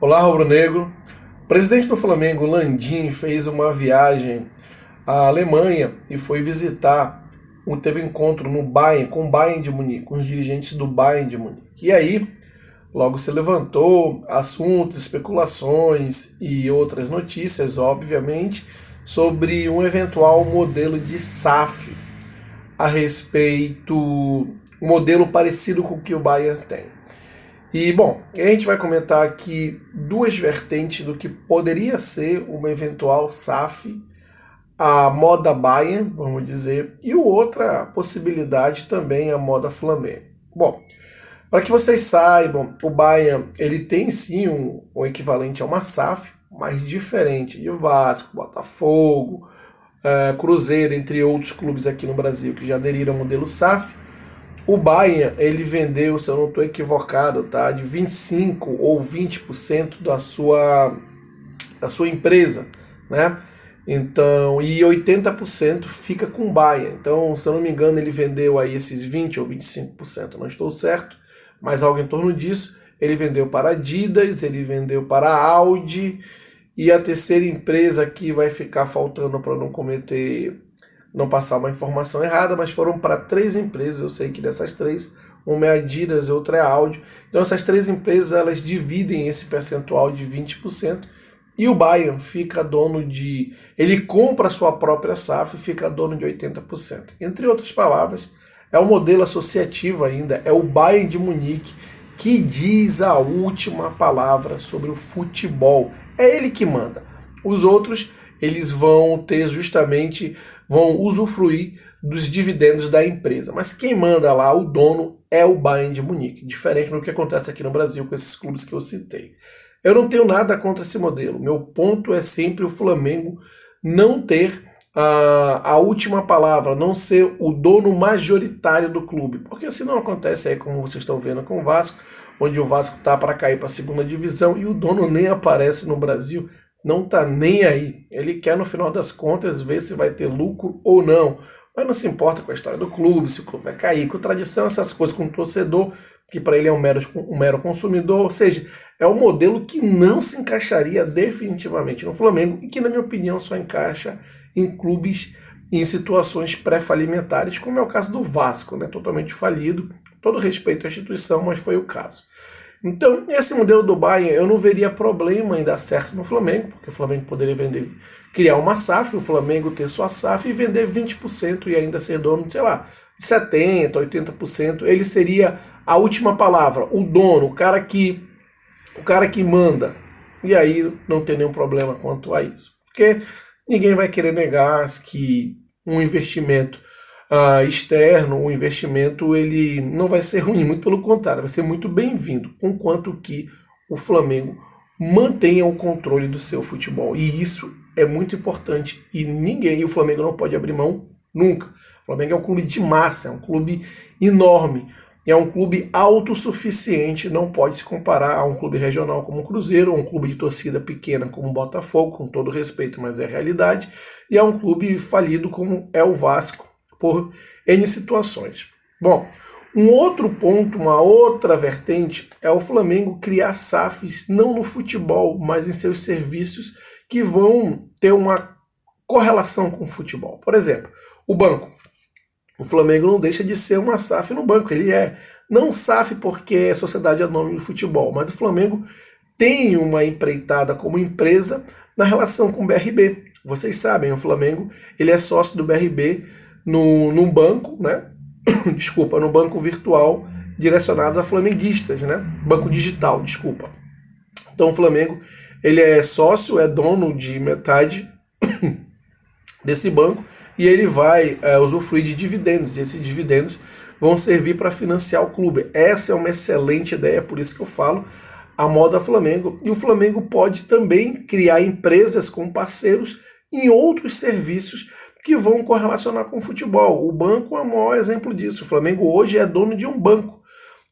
Olá, rubro-negro. O presidente do Flamengo, Landim, fez uma viagem à Alemanha e foi visitar, teve um encontro no Bayern, com o Bayern de Munique, com os dirigentes do Bayern de Munique. E aí, logo se levantou assuntos, especulações e outras notícias, obviamente, sobre um eventual modelo de SAF a respeito, um modelo parecido com o que o Bayern tem. E, bom, a gente vai comentar aqui duas vertentes do que poderia ser uma eventual SAF, a moda Bayern, vamos dizer, e outra possibilidade também, a moda Flamengo. Bom, para que vocês saibam, o Bayern ele tem sim um equivalente a uma SAF, mas diferente de Vasco, Botafogo, Cruzeiro, entre outros clubes aqui no Brasil que já aderiram ao modelo SAF. O Bayern, ele vendeu, se eu não estou equivocado, tá, de 25 ou 20% da sua empresa, né? Então, e 80% fica com o Bayern. Então, se eu não me engano, ele vendeu aí esses 20 ou 25%, não estou certo, mas algo em torno disso. Ele vendeu para a Adidas, ele vendeu para a Audi, e a terceira empresa que vai ficar faltando para não passar uma informação errada, mas foram para três empresas. Eu sei que dessas três, uma é a Adidas, outra é a Audi. Então essas três empresas, elas dividem esse percentual de 20%, e o Bayern fica dono de... ele compra a sua própria SAF e fica dono de 80%. Entre outras palavras, é um modelo associativo ainda, é o Bayern de Munique que diz a última palavra sobre o futebol. É ele que manda. Os outros, eles vão usufruir dos dividendos da empresa. Mas quem manda lá, o dono, é o Bayern de Munique, diferente do que acontece aqui no Brasil com esses clubes que eu citei. Eu não tenho nada contra esse modelo. Meu ponto é sempre o Flamengo não ter a última palavra, não ser o dono majoritário do clube. Porque assim não acontece aí, como vocês estão vendo com o Vasco, onde o Vasco está para cair para a segunda divisão e o dono nem aparece no Brasil, não está nem aí. Ele quer, no final das contas, ver se vai ter lucro ou não. Mas não se importa com a história do clube, se o clube vai cair, com tradição, essas coisas, com o torcedor, que para ele é um mero consumidor. Ou seja, é um modelo que não se encaixaria definitivamente no Flamengo e que, na minha opinião, só encaixa em clubes em situações pré-falimentares, como é o caso do Vasco, né? Totalmente falido. Todo respeito à instituição, mas foi o caso. Então, esse modelo do Bayern, eu não veria problema em dar certo no Flamengo, porque o Flamengo poderia criar uma SAF, o Flamengo ter sua SAF e vender 20% e ainda ser dono, sei lá, de 70%, 80%. Ele seria a última palavra, o dono, o cara que manda. E aí não tem nenhum problema quanto a isso. Porque ninguém vai querer negar que um investimento externo, um investimento, ele não vai ser ruim, muito pelo contrário, vai ser muito bem-vindo, conquanto que o Flamengo mantenha o controle do seu futebol. E isso é muito importante e o Flamengo não pode abrir mão nunca. O Flamengo é um clube de massa, é um clube enorme, é um clube autossuficiente, não pode se comparar a um clube regional como o Cruzeiro, ou um clube de torcida pequena como o Botafogo, com todo respeito, mas é realidade, e é um clube falido como é o Vasco, por N situações. Bom, um outro ponto, uma outra vertente, é o Flamengo criar SAFs, não no futebol, mas em seus serviços, que vão ter uma correlação com o futebol. Por exemplo, o banco. O Flamengo não deixa de ser uma SAF no banco, ele é não SAF porque é Sociedade Anônima de Futebol, mas o Flamengo tem uma empreitada como empresa na relação com o BRB. Vocês sabem, o Flamengo ele é sócio do BRB num banco, né? Desculpa, no banco virtual direcionado a flamenguistas, né? Banco digital, desculpa. Então o Flamengo ele é sócio, é dono de metade desse banco e ele vai usufruir de dividendos, e esses dividendos vão servir para financiar o clube. Essa é uma excelente ideia, por isso que eu falo a moda Flamengo. E o Flamengo pode também criar empresas com parceiros em outros serviços que vão correlacionar com o futebol. O banco é o maior exemplo disso. O Flamengo hoje é dono de um banco.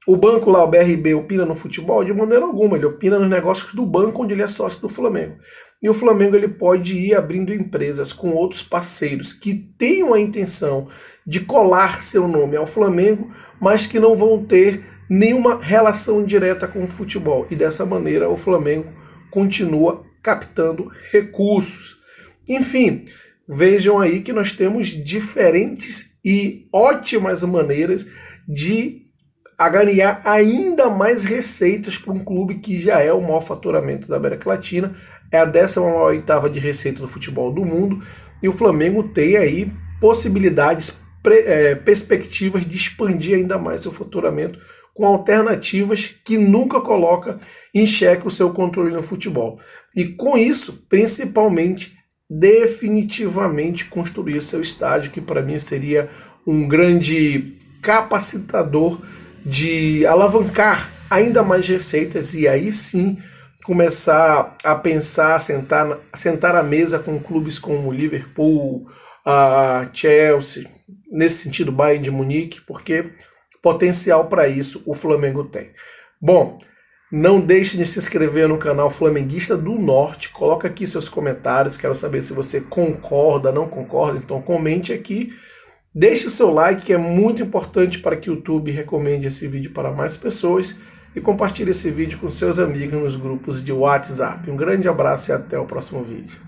O banco lá, o BRB, opina no futebol? De maneira alguma, ele opina nos negócios do banco onde ele é sócio do Flamengo. E o Flamengo ele pode ir abrindo empresas com outros parceiros que tenham a intenção de colar seu nome ao Flamengo, mas que não vão ter nenhuma relação direta com o futebol. E dessa maneira o Flamengo continua captando recursos. Enfim, vejam aí que nós temos diferentes e ótimas maneiras de ganhar ainda mais receitas para um clube que já é o maior faturamento da América Latina, é a 18ª de receita do futebol do mundo, e o Flamengo tem aí possibilidades, perspectivas de expandir ainda mais seu faturamento com alternativas que nunca coloca em xeque o seu controle no futebol. E com isso, principalmente, definitivamente construir seu estádio, que para mim seria um grande capacitador de alavancar ainda mais receitas e aí sim começar a pensar, sentar à mesa com clubes como Liverpool, Chelsea, nesse sentido Bayern de Munique, porque potencial para isso o Flamengo tem. Bom, não deixe de se inscrever no canal Flamenguista do Norte, coloca aqui seus comentários, quero saber se você concorda, não concorda, então comente aqui. Deixe o seu like, que é muito importante para que o YouTube recomende esse vídeo para mais pessoas, e compartilhe esse vídeo com seus amigos nos grupos de WhatsApp. Um grande abraço e até o próximo vídeo.